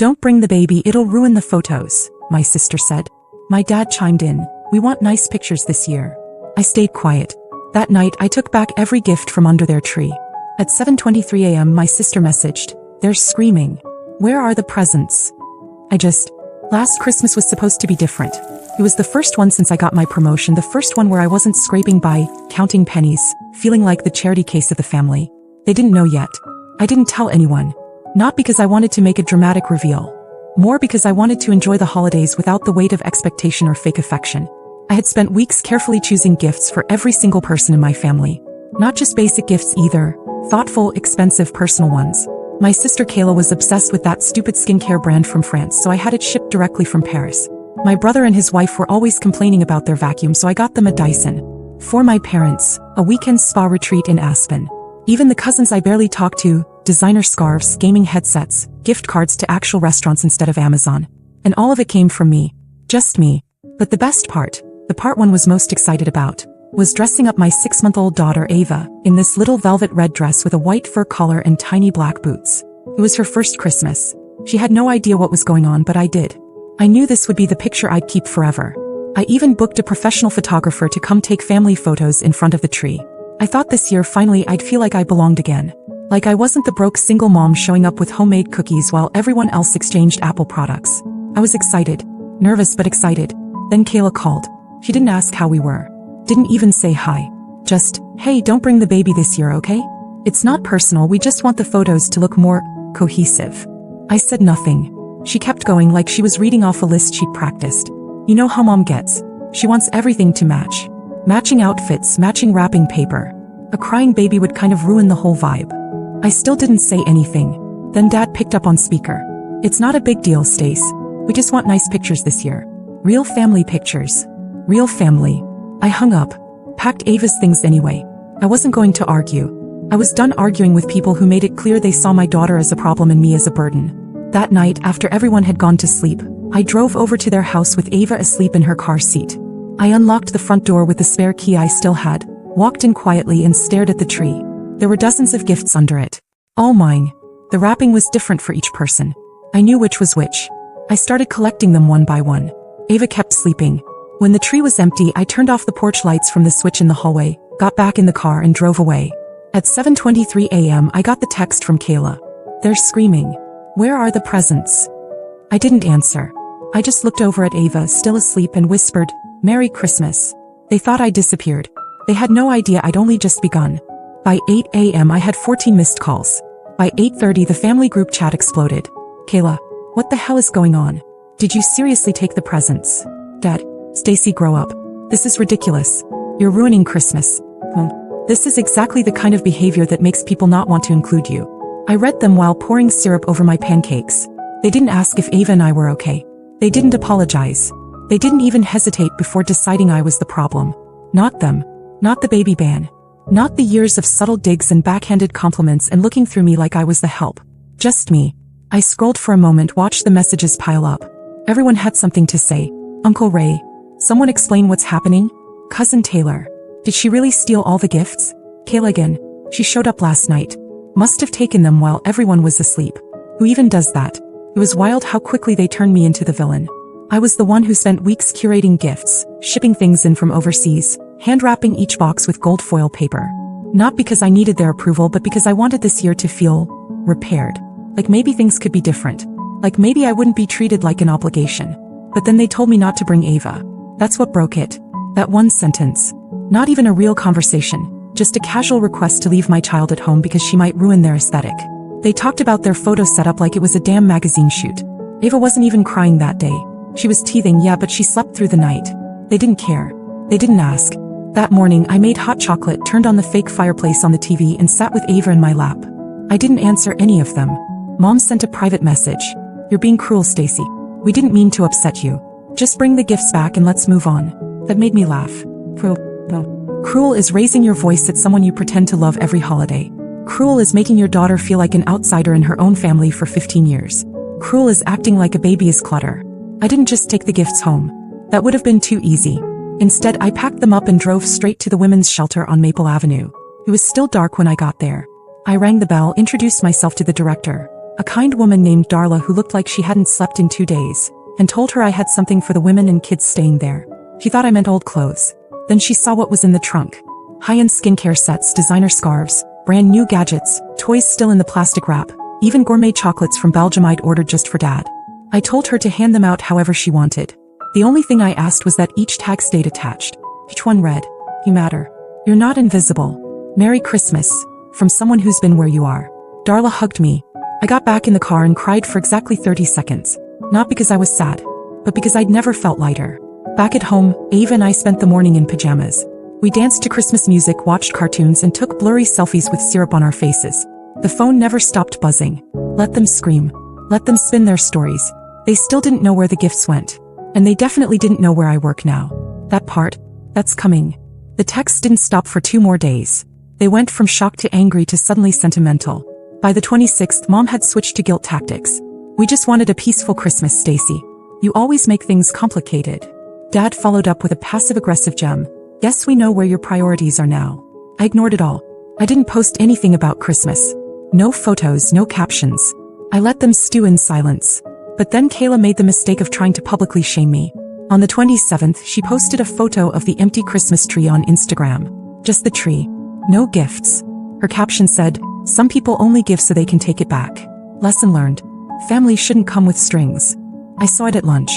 "Don't bring the baby, it'll ruin the photos," my sister said. My dad chimed in, "We want nice pictures this year." I stayed quiet. That night I took back every gift from under their tree. At 7:23 a.m. my sister messaged, "They're screaming. Where are the presents?" Last Christmas was supposed to be different. It was the first one since I got my promotion, the first one where I wasn't scraping by, counting pennies, feeling like the charity case of the family. They didn't know yet. I didn't tell anyone. Not because I wanted to make a dramatic reveal. More because I wanted to enjoy the holidays without the weight of expectation or fake affection. I had spent weeks carefully choosing gifts for every single person in my family. Not just basic gifts either, thoughtful, expensive, personal ones. My sister Kayla was obsessed with that stupid skincare brand from France, so I had it shipped directly from Paris. My brother and his wife were always complaining about their vacuum, so I got them a Dyson. For my parents, a weekend spa retreat in Aspen. Even the cousins I barely talked to, designer scarves, gaming headsets, gift cards to actual restaurants instead of Amazon. And all of it came from me. Just me. But the best part, the part one was most excited about, was dressing up my 6-month-old daughter Ava in this little velvet red dress with a white fur collar and tiny black boots. It was her first Christmas. She had no idea what was going on, but I did. I knew this would be the picture I'd keep forever. I even booked a professional photographer to come take family photos in front of the tree. I thought this year finally I'd feel like I belonged again. Like I wasn't the broke single mom showing up with homemade cookies while everyone else exchanged Apple products. I was excited. Nervous but excited. Then Kayla called. She didn't ask how we were. Didn't even say hi. Just, "Hey, don't bring the baby this year, okay? It's not personal, we just want the photos to look more cohesive." I said nothing. She kept going like she was reading off a list she'd practiced. You know how mom gets. She wants everything to match. Matching outfits, matching wrapping paper. A crying baby would kind of ruin the whole vibe. I still didn't say anything. Then Dad picked up on speaker. "It's not a big deal, Stace. We just want nice pictures this year. Real family pictures. Real family." I hung up. Packed Ava's things anyway. I wasn't going to argue. I was done arguing with people who made it clear they saw my daughter as a problem and me as a burden. That night, after everyone had gone to sleep, I drove over to their house with Ava asleep in her car seat. I unlocked the front door with the spare key I still had, walked in quietly and stared at the tree. There were dozens of gifts under it. All mine. The wrapping was different for each person. I knew which was which. I started collecting them one by one. Ava kept sleeping. When the tree was empty, I turned off the porch lights from the switch in the hallway, got back in the car and drove away. At 7:23 a.m. I got the text from Kayla. "They're screaming. Where are the presents?" I didn't answer. I just looked over at Ava, still asleep, and whispered, "Merry Christmas." They thought I disappeared. They had no idea I'd only just begun. By 8 a.m. I had 14 missed calls. By 8:30 the family group chat exploded. "Kayla, what the hell is going on? Did you seriously take the presents? Dad, Stacy, grow up. This is ridiculous. You're ruining Christmas." This is exactly the kind of behavior that makes people not want to include you. I read them while pouring syrup over my pancakes. They didn't ask if Ava and I were okay. They didn't apologize. They didn't even hesitate before deciding I was the problem. Not them. Not the baby ban. Not the years of subtle digs and backhanded compliments and looking through me like I was the help. Just me. I scrolled for a moment, watched the messages pile up. Everyone had something to say. "Uncle Ray. Someone explain what's happening? Cousin Taylor. Did she really steal all the gifts? Kayla again. She showed up last night. Must have taken them while everyone was asleep. Who even does that?" It was wild how quickly they turned me into the villain. I was the one who spent weeks curating gifts, shipping things in from overseas, hand-wrapping each box with gold foil paper. Not because I needed their approval, but because I wanted this year to feel repaired. Like maybe things could be different. Like maybe I wouldn't be treated like an obligation. But then they told me not to bring Ava. That's what broke it. That one sentence. Not even a real conversation, just a casual request to leave my child at home because she might ruin their aesthetic. They talked about their photo setup like it was a damn magazine shoot. Ava wasn't even crying that day. She was teething, yeah, but she slept through the night. They didn't care. They didn't ask. That morning, I made hot chocolate, turned on the fake fireplace on the TV, and sat with Ava in my lap. I didn't answer any of them. Mom sent a private message. "You're being cruel, Stacy. We didn't mean to upset you. Just bring the gifts back and let's move on." That made me laugh. Cruel is raising your voice at someone you pretend to love every holiday. Cruel is making your daughter feel like an outsider in her own family for 15 years. Cruel is acting like a baby is clutter. I didn't just take the gifts home. That would have been too easy. Instead, I packed them up and drove straight to the women's shelter on Maple Avenue. It was still dark when I got there. I rang the bell, introduced myself to the director. A kind woman named Darla who looked like she hadn't slept in 2 days, and told her I had something for the women and kids staying there. She thought I meant old clothes. Then she saw what was in the trunk. High-end skincare sets, designer scarves, brand new gadgets, toys still in the plastic wrap, even gourmet chocolates from Belgium I'd ordered just for Dad. I told her to hand them out however she wanted. The only thing I asked was that each tag stayed attached. Each one read, "You matter. You're not invisible. Merry Christmas, from someone who's been where you are." Darla hugged me. I got back in the car and cried for exactly 30 seconds. Not because I was sad, but because I'd never felt lighter. Back at home, Ava and I spent the morning in pajamas. We danced to Christmas music, watched cartoons, and took blurry selfies with syrup on our faces. The phone never stopped buzzing. Let them scream. Let them spin their stories. They still didn't know where the gifts went. And they definitely didn't know where I work now. That part, that's coming. The texts didn't stop for 2 more days. They went from shock to angry to suddenly sentimental. By the 26th, Mom had switched to guilt tactics. "We just wanted a peaceful Christmas, Stacy. You always make things complicated." Dad followed up with a passive-aggressive gem. "Yes, we know where your priorities are now." I ignored it all. I didn't post anything about Christmas. No photos, no captions. I let them stew in silence. But then Kayla made the mistake of trying to publicly shame me. On the 27th, she posted a photo of the empty Christmas tree on Instagram. Just the tree. No gifts. Her caption said, "Some people only give so they can take it back. Lesson learned. Family shouldn't come with strings." I saw it at lunch.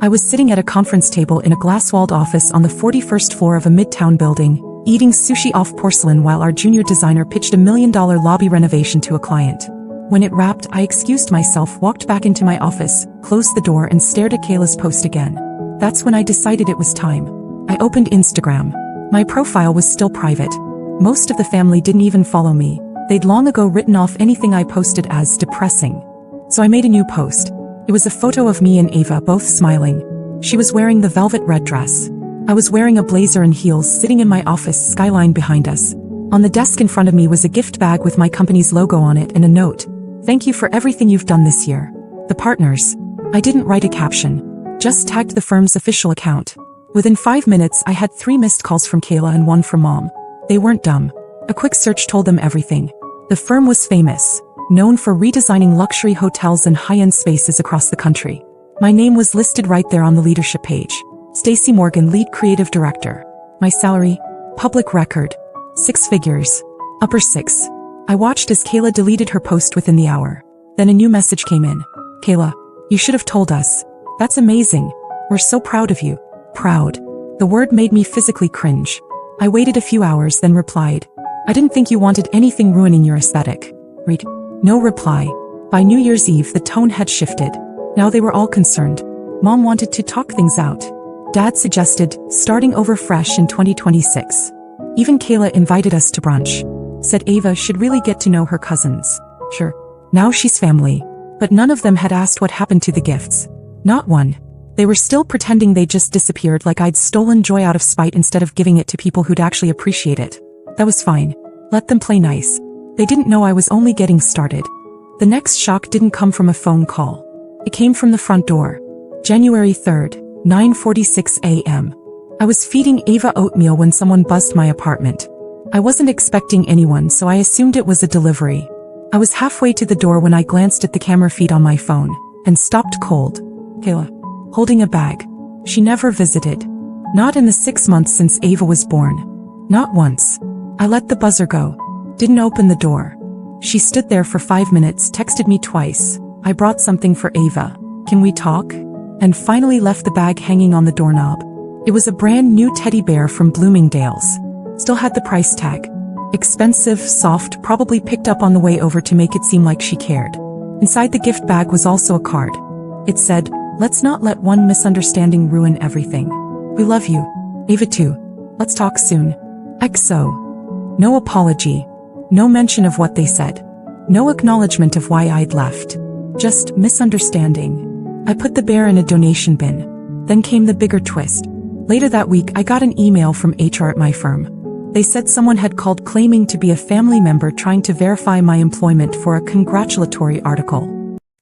I was sitting at a conference table in a glass-walled office on the 41st floor of a midtown building, eating sushi off porcelain while our junior designer pitched $1 million lobby renovation to a client. When it wrapped, I excused myself, walked back into my office, closed the door, and stared at Kayla's post again. That's when I decided it was time. I opened Instagram. My profile was still private. Most of the family didn't even follow me. They'd long ago written off anything I posted as depressing. So I made a new post. It was a photo of me and Ava both smiling. She was wearing the velvet red dress. I was wearing a blazer and heels, sitting in my office, skyline behind us. On the desk in front of me was a gift bag with my company's logo on it and a note. "Thank you for everything you've done this year. The partners." I didn't write a caption. Just tagged the firm's official account. Within 5 minutes, I had 3 missed calls from Kayla and 1 from Mom. They weren't dumb. A quick search told them everything. The firm was famous, known for redesigning luxury hotels and high-end spaces across the country. My name was listed right there on the leadership page. Stacy Morgan, lead creative director. My salary, public record, 6 figures, upper 6. I watched as Kayla deleted her post within the hour. Then a new message came in. "Kayla, you should have told us. That's amazing. We're so proud of you." Proud. The word made me physically cringe. I waited a few hours, then replied, "I didn't think you wanted anything ruining your aesthetic." Read. No reply. By New Year's Eve, the tone had shifted. Now they were all concerned. Mom wanted to talk things out. Dad suggested starting over fresh in 2026. Even Kayla invited us to brunch. Said Ava should really get to know her cousins. Sure. Now she's family. But none of them had asked what happened to the gifts. Not one. They were still pretending they just disappeared, like I'd stolen joy out of spite instead of giving it to people who'd actually appreciate it. That was fine. Let them play nice. They didn't know I was only getting started. The next shock didn't come from a phone call. It came from the front door. January 3rd, 9:46 a.m. I was feeding Ava oatmeal when someone buzzed my apartment. I wasn't expecting anyone, so I assumed it was a delivery. I was halfway to the door when I glanced at the camera feed on my phone and stopped cold. Kayla, holding a bag. She never visited. Not in the 6 months since Ava was born. Not once. I let the buzzer go. Didn't open the door. She stood there for 5 minutes, texted me twice. I brought something for Ava. Can we talk? And finally left the bag hanging on the doorknob. It was a brand new teddy bear from Bloomingdale's. Still had the price tag. Expensive, soft, probably picked up on the way over to make it seem like she cared. Inside the gift bag was also a card. It said, "Let's not let one misunderstanding ruin everything. We love you. Ava too. Let's talk soon. XO." No apology. No mention of what they said. No acknowledgement of why I'd left. Just misunderstanding. I put the bear in a donation bin. Then came the bigger twist. Later that week, I got an email from HR at my firm. They said someone had called claiming to be a family member trying to verify my employment for a congratulatory article.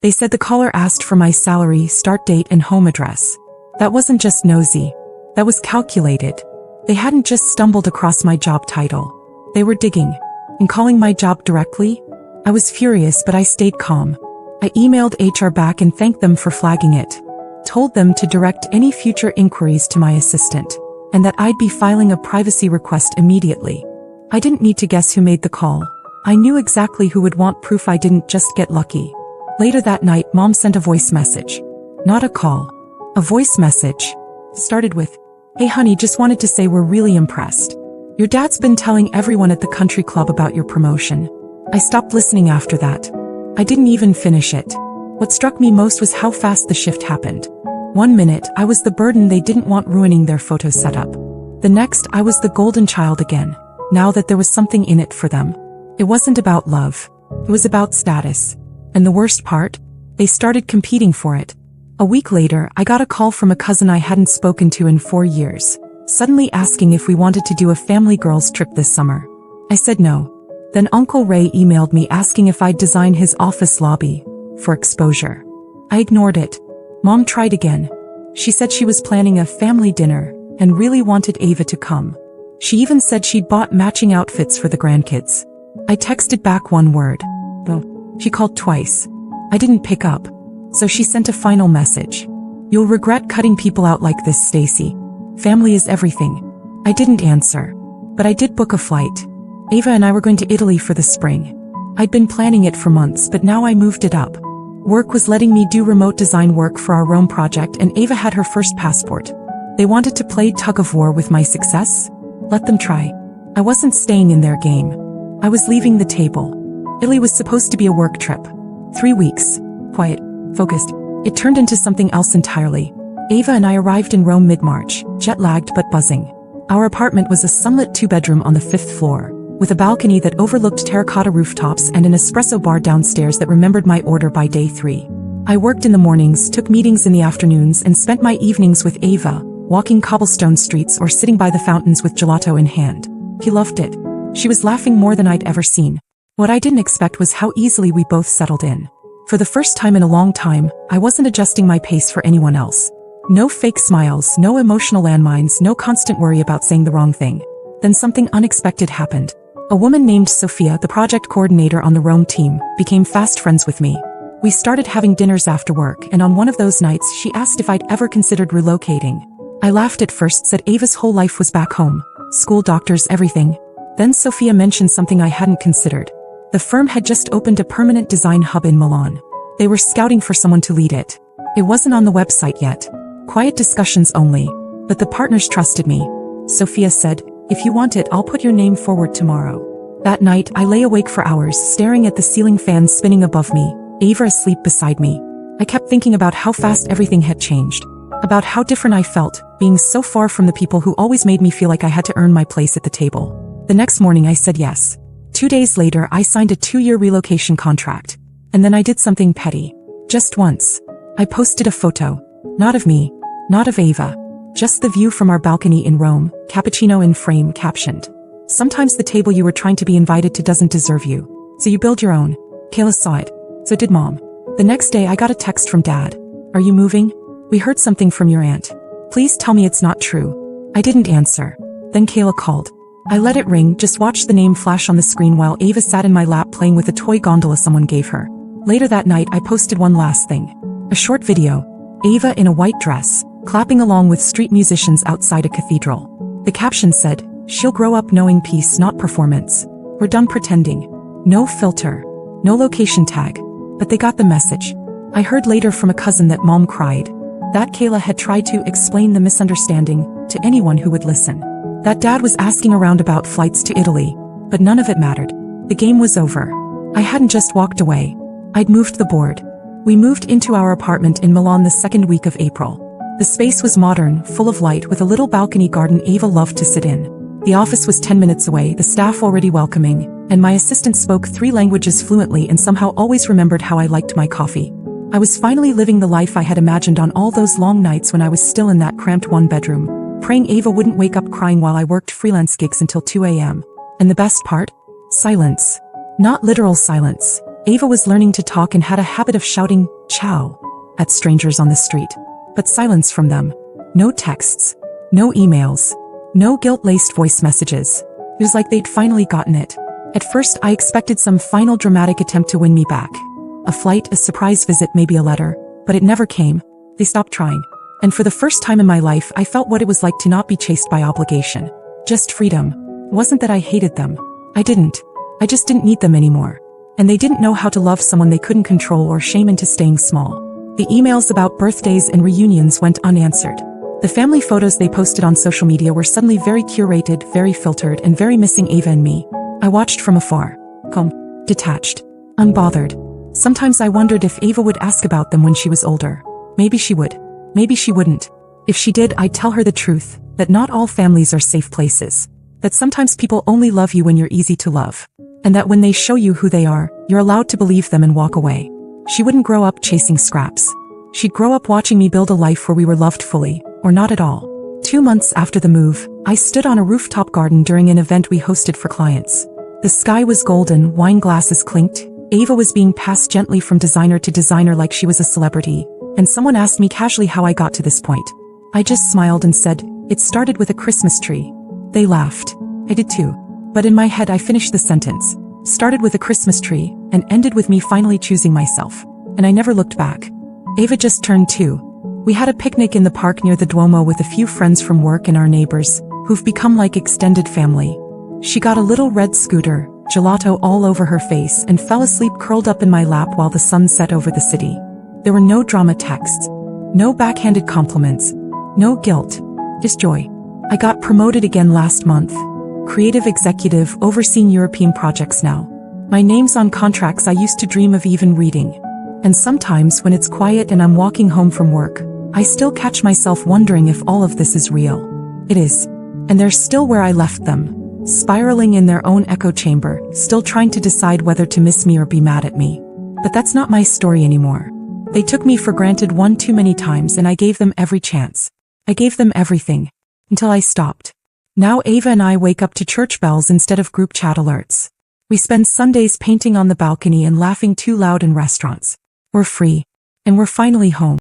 They said the caller asked for my salary, start date, and home address. That wasn't just nosy. That was calculated. They hadn't just stumbled across my job title. They were digging. And calling my job directly? I was furious, but I stayed calm. I emailed HR back and thanked them for flagging it. Told them to direct any future inquiries to my assistant, and that I'd be filing a privacy request immediately. I didn't need to guess who made the call. I knew exactly who would want proof I didn't just get lucky. Later that night, Mom sent a voice message. Not a call. A voice message. Started with, "Hey honey, just wanted to say we're really impressed. Your dad's been telling everyone at the country club about your promotion." I stopped listening after that. I didn't even finish it. What struck me most was how fast the shift happened. 1 minute, I was the burden they didn't want ruining their photo setup. The next, I was the golden child again, now that there was something in it for them. It wasn't about love. It was about status. And the worst part? They started competing for it. A week later, I got a call from a cousin I hadn't spoken to in 4 years, suddenly asking if we wanted to do a family girls trip this summer. I said no. Then Uncle Ray emailed me asking if I'd design his office lobby for exposure. I ignored it. Mom tried again. She said she was planning a family dinner and really wanted Ava to come. She even said she'd bought matching outfits for the grandkids. I texted back one word. Oh. She called twice. I didn't pick up. So she sent a final message. "You'll regret cutting people out like this, Stacy. Family is everything." I didn't answer. But I did book a flight. Ava and I were going to Italy for the spring. I'd been planning it for months, but now I moved it up. Work was letting me do remote design work for our Rome project, and Ava had her first passport. They wanted to play tug-of-war with my success? Let them try. I wasn't staying in their game. I was leaving the table. Italy was supposed to be a work trip. 3 weeks. Quiet. Focused. It turned into something else entirely. Ava and I arrived in Rome mid-March, jet-lagged but buzzing. Our apartment was a sunlit 2-bedroom on the 5th floor, with a balcony that overlooked terracotta rooftops and an espresso bar downstairs that remembered my order by day 3. I worked in the mornings, took meetings in the afternoons, and spent my evenings with Ava, walking cobblestone streets or sitting by the fountains with gelato in hand. He loved it. She was laughing more than I'd ever seen. What I didn't expect was how easily we both settled in. For the first time in a long time, I wasn't adjusting my pace for anyone else. No fake smiles, no emotional landmines, no constant worry about saying the wrong thing. Then something unexpected happened. A woman named Sophia, the project coordinator on the Rome team, became fast friends with me. We started having dinners after work, and on one of those nights she asked if I'd ever considered relocating. I laughed at first, said Ava's whole life was back home. School, doctors, everything. Then Sophia mentioned something I hadn't considered. The firm had just opened a permanent design hub in Milan. They were scouting for someone to lead it. It wasn't on the website yet. Quiet discussions only. But the partners trusted me. Sophia said, "If you want it, I'll put your name forward tomorrow." That night, I lay awake for hours, staring at the ceiling fan spinning above me, Ava asleep beside me. I kept thinking about how fast everything had changed. About how different I felt, being so far from the people who always made me feel like I had to earn my place at the table. The next morning I said yes. 2 days later, I signed a 2-year relocation contract. And then I did something petty. Just once. I posted a photo. Not of me. Not of Ava. Just the view from our balcony in Rome, cappuccino in frame, captioned. "Sometimes the table you were trying to be invited to doesn't deserve you. So you build your own." Kayla saw it. So did Mom. The next day I got a text from Dad. "Are you moving? We heard something from your aunt. Please tell me it's not true." I didn't answer. Then Kayla called. I let it ring, just watched the name flash on the screen while Ava sat in my lap playing with a toy gondola someone gave her. Later that night I posted one last thing. A short video. Ava in a white dress, clapping along with street musicians outside a cathedral. The caption said, "She'll grow up knowing peace, not performance. We're done pretending." No filter. No location tag. But they got the message. I heard later from a cousin that Mom cried. That Kayla had tried to explain the misunderstanding to anyone who would listen. That Dad was asking around about flights to Italy, but none of it mattered. The game was over. I hadn't just walked away. I'd moved the board. We moved into our apartment in Milan the second week of April. The space was modern, full of light, with a little balcony garden Ava loved to sit in. The office was 10 minutes away, the staff already welcoming, and my assistant spoke 3 languages fluently and somehow always remembered how I liked my coffee. I was finally living the life I had imagined on all those long nights when I was still in that cramped 1-bedroom, praying Ava wouldn't wake up crying while I worked freelance gigs until 2 a.m. And the best part? Silence. Not literal silence. Ava was learning to talk and had a habit of shouting, "Ciao," at strangers on the street. But silence from them. No texts. No emails. No guilt-laced voice messages. It was like they'd finally gotten it. At first I expected some final dramatic attempt to win me back. A flight, a surprise visit, maybe a letter. But it never came. They stopped trying. And for the first time in my life, I felt what it was like to not be chased by obligation. Just freedom. It wasn't that I hated them. I didn't. I just didn't need them anymore. And they didn't know how to love someone they couldn't control or shame into staying small. The emails about birthdays and reunions went unanswered. The family photos they posted on social media were suddenly very curated, very filtered, and very missing Ava and me. I watched from afar. Calm. Detached. Unbothered. Sometimes I wondered if Ava would ask about them when she was older. Maybe she would. Maybe she wouldn't. If she did, I'd tell her the truth, that not all families are safe places. That sometimes people only love you when you're easy to love. And that when they show you who they are, you're allowed to believe them and walk away. She wouldn't grow up chasing scraps. She'd grow up watching me build a life where we were loved fully, or not at all. 2 months after the move, I stood on a rooftop garden during an event we hosted for clients. The sky was golden, wine glasses clinked. Ava was being passed gently from designer to designer like she was a celebrity, and someone asked me casually how I got to this point. I just smiled and said, "It started with a Christmas tree." They laughed. I did too. But in my head I finished the sentence. Started with a Christmas tree, and ended with me finally choosing myself. And I never looked back. Ava just turned 2. We had a picnic in the park near the Duomo with a few friends from work and our neighbors, who've become like extended family. She got a little red scooter, gelato all over her face, and fell asleep curled up in my lap while the sun set over the city. There were no drama texts. No backhanded compliments. No guilt. Just joy. I got promoted again last month. Creative executive overseeing European projects now. My name's on contracts I used to dream of even reading. And sometimes when it's quiet and I'm walking home from work, I still catch myself wondering if all of this is real. It is. And they're still where I left them. Spiraling in their own echo chamber, still trying to decide whether to miss me or be mad at me. But that's not my story anymore. They took me for granted one too many times and I gave them every chance. I gave them everything. Until I stopped. Now Ava and I wake up to church bells instead of group chat alerts. We spend Sundays painting on the balcony and laughing too loud in restaurants. We're free. And we're finally home.